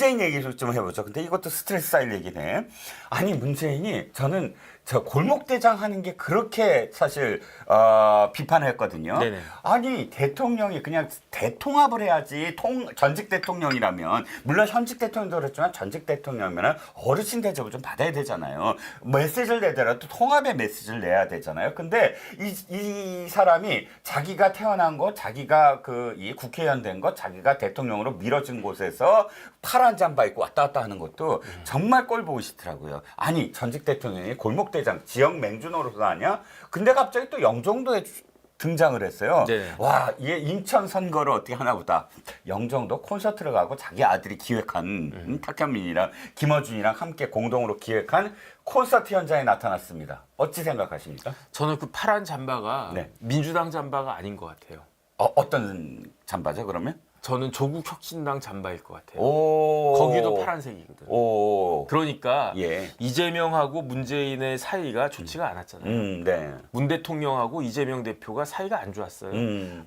문재인 얘기를 좀 해보죠. 근데 이것도 스트레스 쌓일 얘기네. 아니 문재인이 저는 저 골목대장 하는 게 그렇게 사실 비판을 했거든요. 네네. 아니 대통령이 그냥 대통합을 해야지. 전직 대통령이라면 물론 현직 대통령도 그렇지만 전직 대통령이면 어르신 대접을 좀 받아야 되잖아요. 메시지를 내더라도 통합의 메시지를 내야 되잖아요. 근데 이 사람이 자기가 태어난 것, 자기가 이 국회의원 된 것, 자기가 대통령으로 밀어진 곳에서 파란 잠바 입고 왔다 갔다 하는 것도 정말 꼴 보기 싫더라고요. 아니 전직 대통령이 골목대장 지역 맹주노릇 아니야? 근데 갑자기 또 영종도에 등장을 했어요. 네. 와, 얘 인천 선거를 어떻게 하나 보다. 영종도 콘서트를 가고 자기 아들이 기획한 탁현민이랑 김어준이랑 함께 공동으로 기획한 콘서트 현장에 나타났습니다. 어찌 생각하십니까? 저는 그 파란 잠바가 네. 민주당 잠바가 아닌 것 같아요. 어떤 잠바죠 그러면? 저는 조국혁신당 잠바일 것 같아요. 오. 거기도 파란색이거든. 오. 그러니까 예. 이재명하고 문재인의 사이가 좋지가 않았잖아요. 네. 문 대통령하고 이재명 대표가 사이가 안 좋았어요.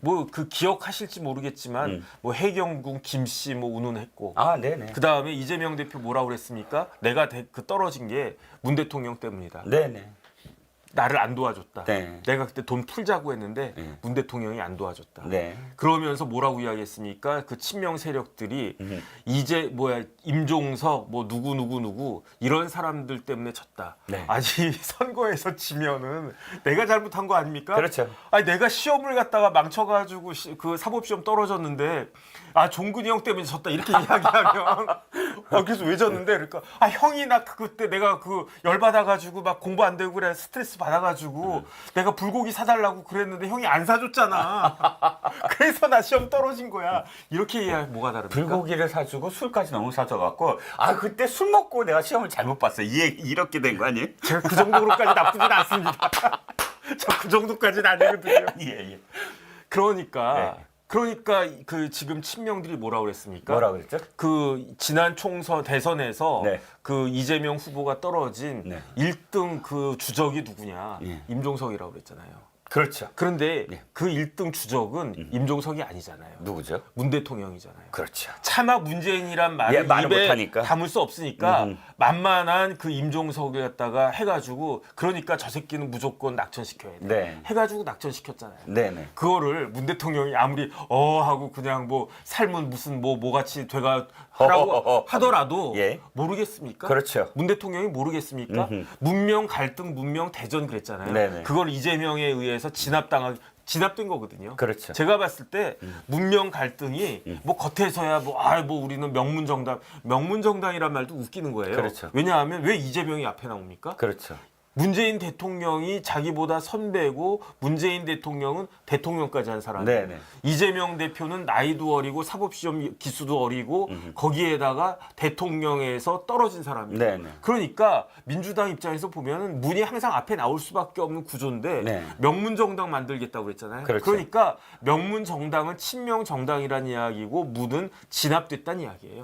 뭐 그 기억하실지 모르겠지만 뭐 해경궁 김씨 뭐 운운했고. 아, 네네. 그 다음에 이재명 대표 뭐라고 그랬습니까? 내가 떨어진 게 문 대통령 때문이다. 네네. 나를 안 도와줬다. 네. 내가 그때 돈 풀자고 했는데 네. 문 대통령이 안 도와줬다. 네. 그러면서 뭐라고 이야기했습니까? 그 친명 세력들이 이제 임종석 뭐 누구 이런 사람들 때문에 졌다. 네. 아니 선거에서 지면은 내가 잘못한 거 아닙니까? 그렇죠. 아니 내가 시험을 갖다가 망쳐가지고 그 사법시험 떨어졌는데 종근이 형 때문에 졌다 이렇게 이야기하면 그래서 왜 졌는데 그러니까 형이 나 그때 내가 열받아가지고 막 공부 안 되고 그래 스트레스 받아가지고 내가 불고기 사달라고 그랬는데 형이 안 사줬잖아. 그래서 나 시험 떨어진 거야. 이렇게 이야기 뭐가 다릅니까? 불고기를 사주고 술까지 너무 사줘갖고 그때 술 먹고 내가 시험을 잘못 봤어요. 이렇게 된 거 아니에요? 제가 그 정도로까지 나쁘진 않습니다. 저 그 정도까지는 아니거든요. 예. 그러니까 네. 그 지금 친명들이 뭐라고 그랬습니까? 뭐라 그랬죠? 그 지난 총선 대선에서 네. 그 이재명 후보가 떨어진 네. 1등 그 주적이 누구냐? 예. 임종석이라고 그랬잖아요. 그렇죠. 그런데 네. 그 1등 주적은 임종석이 아니잖아요. 누구죠? 문 대통령이잖아요. 그렇죠. 차마 문재인이란 말을 말을 입에 못하니까. 담을 수 없으니까 만만한 그 임종석을 갖다가 해가지고 그러니까 저 새끼는 무조건 낙천시켜야 돼. 네. 해가지고 낙천시켰잖아요. 네네. 그거를 문 대통령이 아무리 하고 그냥 뭐 삶은 무슨 뭐같이 돼가 하라고 하더라도 예. 모르겠습니까? 그렇죠. 문 대통령이 모르겠습니까? 문명 갈등, 문명 대전 그랬잖아요. 네네. 그걸 이재명에 의해서 진압된 거거든요. 그렇죠. 제가 봤을 때 문명 갈등이 뭐 겉에서야 뭐 우리는 명문정당이란 말도 웃기는 거예요. 그렇죠. 왜냐하면 왜 이재명이 앞에 나옵니까? 그렇죠. 문재인 대통령이 자기보다 선배고 문재인 대통령은 대통령까지 한 사람이에요. 네네. 이재명 대표는 나이도 어리고 사법시험 기수도 어리고 거기에다가 대통령에서 떨어진 사람이에요. 네네. 그러니까 민주당 입장에서 보면은 문이 항상 앞에 나올 수밖에 없는 구조인데 네. 명문정당 만들겠다고 그랬잖아요. 그렇죠. 그러니까 명문정당은 친명정당이라는 이야기고 문은 진압됐다는 이야기예요.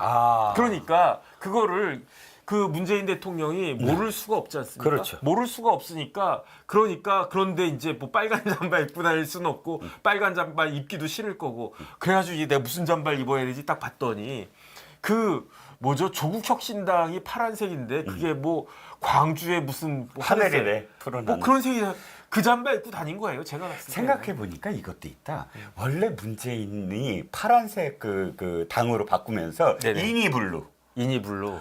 그러니까 그거를 그 문재인 대통령이 모를 수가 없지 않습니까? 그렇죠. 모를 수가 없으니까 그런데 이제 뭐 빨간 잠바 입고 다닐 수는 없고 빨간 잠바 입기도 싫을 거고 그래가지고 이게 내가 무슨 잠바를 입어야 되지 딱 봤더니 조국혁신당이 파란색인데 그게 뭐 광주에 무슨 하늘이래. 푸른 하늘. 그런 색이 그 잠바 입고 다닌 거예요. 제가 봤을 때. 생각해 보니까 이것도 있다. 원래 문재인이 파란색 그 당으로 바꾸면서 네네. 인이블루. 인이블루.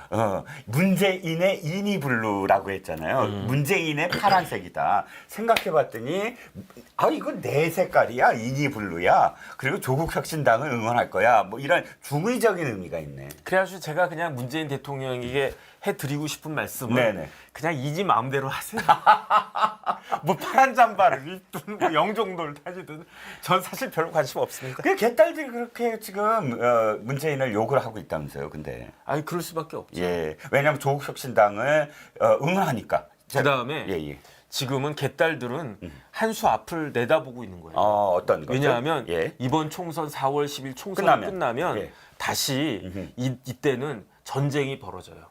문재인의 인이블루라고 했잖아요. 문재인의 파란색이다. 생각해봤더니 이건 내 색깔이야. 인이블루야. 그리고 조국혁신당을 응원할 거야. 뭐 이런 중의적인 의미가 있네. 그래가지고 제가 그냥 문재인 대통령에게 해드리고 싶은 말씀은 네네. 그냥 이지 마음대로 하세요. 뭐 파란 잠바를 입든 뭐 영종도를 타시든 전 사실 별로 관심 없습니다. 그 개딸들이 그렇게 지금 문재인을 욕을 하고 있다면서요. 근데 아니 그럴 수밖에 없죠. 예, 왜냐하면 조국혁신당을 응원하니까. 그다음에 예. 지금은 개딸들은 한 수 앞을 내다보고 있는 거예요. 어떤 거죠? 왜냐하면 예. 이번 총선 4월 10일 총선이 끝나면 예. 다시 이때는 전쟁이 벌어져요.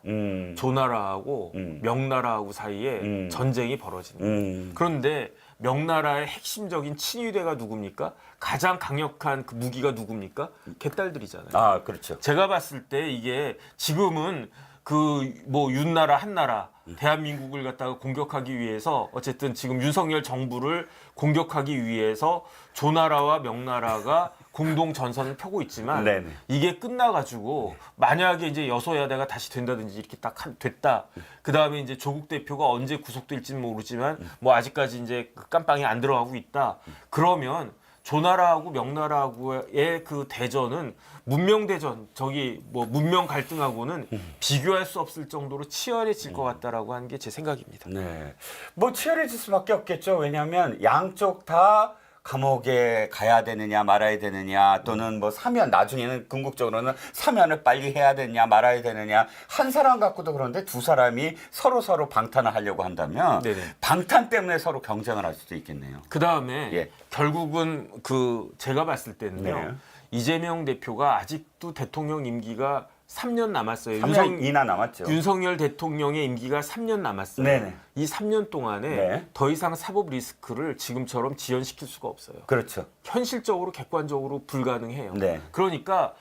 조나라하고 명나라하고 사이에 전쟁이 벌어지는 거예요. 그런데 명나라의 핵심적인 친위대가 누굽니까? 가장 강력한 그 무기가 누굽니까? 개딸들이잖아요. 아, 그렇죠. 제가 봤을 때 이게 지금은 그 뭐 윤나라 한나라 대한민국을 갖다가 공격하기 위해서 어쨌든 지금 윤석열 정부를 공격하기 위해서 조나라와 명나라가 공동 전선을 펴고 있지만 네네. 이게 끝나가지고 만약에 이제 여소야대가 다시 된다든지 이렇게 딱 됐다. 그 다음에 이제 조국 대표가 언제 구속될지는 모르지만 뭐 아직까지 이제 그 깜빵이 안 들어가고 있다. 그러면 조나라하고 명나라하고의 그 대전은 문명 대전, 저기 뭐 문명 갈등하고는 비교할 수 없을 정도로 치열해질 것 같다라고 하는 게 제 생각입니다. 네. 뭐 치열해질 수밖에 없겠죠. 왜냐하면 양쪽 다 감옥에 가야 되느냐 말아야 되느냐 또는 뭐 사면 나중에는 궁극적으로는 사면을 빨리 해야 되느냐 말아야 되느냐 한 사람 갖고도 그런데 두 사람이 서로 방탄을 하려고 한다면 네네. 방탄 때문에 서로 경쟁을 할 수도 있겠네요. 그 다음에 예. 결국은 그 제가 봤을 때는요. 네. 이재명 대표가 아직도 대통령 임기가 3년 남았어요. 3년이나 남았죠. 윤석열 대통령의 임기가 3년 남았어요. 네네. 이 3년 동안에 네. 더 이상 사법 리스크를 지금처럼 지연시킬 수가 없어요. 그렇죠. 현실적으로 객관적으로 불가능해요. 네. 그러니까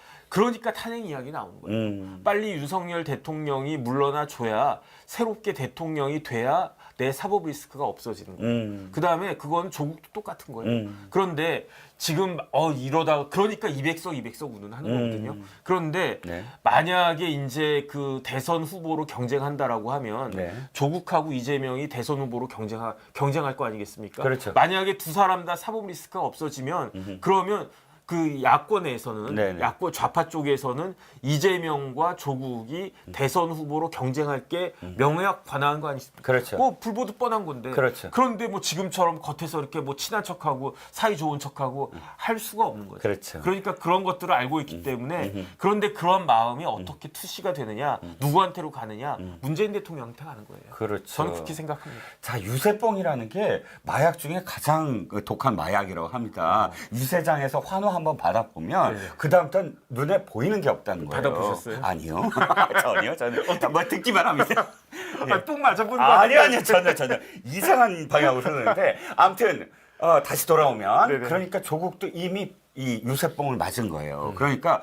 탄핵 이야기 나오는 거예요. 빨리 윤석열 대통령이 물러나 줘야 새롭게 대통령이 돼야 내 사법 리스크가 없어지는 거예요. 그다음에 그건 조국도 똑같은 거예요. 그런데 지금 이러다 그러니까 200석 운운하는 거거든요. 그런데 네. 만약에 이제 그 대선 후보로 경쟁한다라고 하면 네. 조국하고 이재명이 대선 후보로 경쟁할 거 아니겠습니까? 그렇죠. 만약에 두 사람 다 사법 리스크가 없어지면 그러면 그 야권에서는 네네. 야권 좌파 쪽에서는 이재명과 조국이 대선 후보로 경쟁할 게 명예학 관화한 거 아니겠습니까? 그렇죠. 뭐 불보듯 뻔한 건데. 그렇죠. 그런데 뭐 지금처럼 겉에서 이렇게 뭐 친한 척하고 사이 좋은 척하고 할 수가 없는 거죠. 그렇죠. 그러니까 그런 것들을 알고 있기 때문에 그런데 그런 마음이 어떻게 투시가 되느냐, 누구한테로 가느냐, 문재인 대통령한테 가는 거예요. 그렇죠. 저는 그렇게 생각합니다. 자, 유세뽕이라는 게 마약 중에 가장 독한 마약이라고 합니다. 유세장에서 환호 한번 받아보면 네. 그다음부터는 눈에 보이는 게 없다는 거예요. 받아보셨어요? 아니요. 저는 뭐 듣기만 합니다. 똥 맞아본 거 아니요. 전혀. 이상한 방향으로 흐르는데 아무튼 다시 돌아오면 네네. 그러니까 조국도 이미 이 유세뽕을 맞은 거예요. 그러니까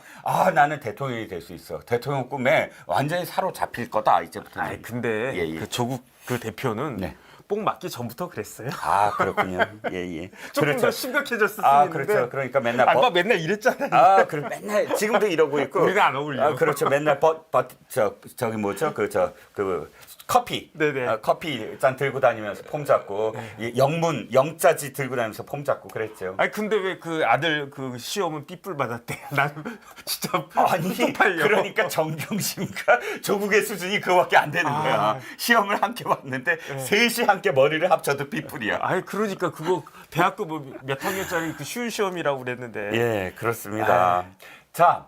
나는 대통령이 될 수 있어. 대통령 꿈에 완전히 사로잡힐 거다 이제부터는. 아니 근데 예. 그 조국 그 대표는 네. 뽕 맞기 전부터 그랬어요. 아, 그렇군요. 예. 조금 더 심각해졌을 수 아, 있는데. 그렇죠. 그러니까 맨날 아까 맨날 이랬잖아요. 그럼 맨날 지금도 이러고 있고. 우리는 안 어울려. 아, 그렇죠. 맨날 저기 뭐죠? 그 커피. 네네. 커피 잔 들고 다니면서 폼 잡고 영자지 들고 다니면서 폼 잡고 그랬죠. 아니 근데 왜 그 아들 그 시험은 삐뿔 받았대? 난 진짜 아니 쪽팔려. 그러니까 정경심과 조국의 수준이 그거밖에 안 되는 거야. 시험을 함께 봤는데 셋이 함께 머리를 합쳐도 삐뿔이야. 아니 그러니까 그거 대학교 뭐 몇 학년짜리 그 쉬운 시험이라고 그랬는데. 예, 그렇습니다. 자,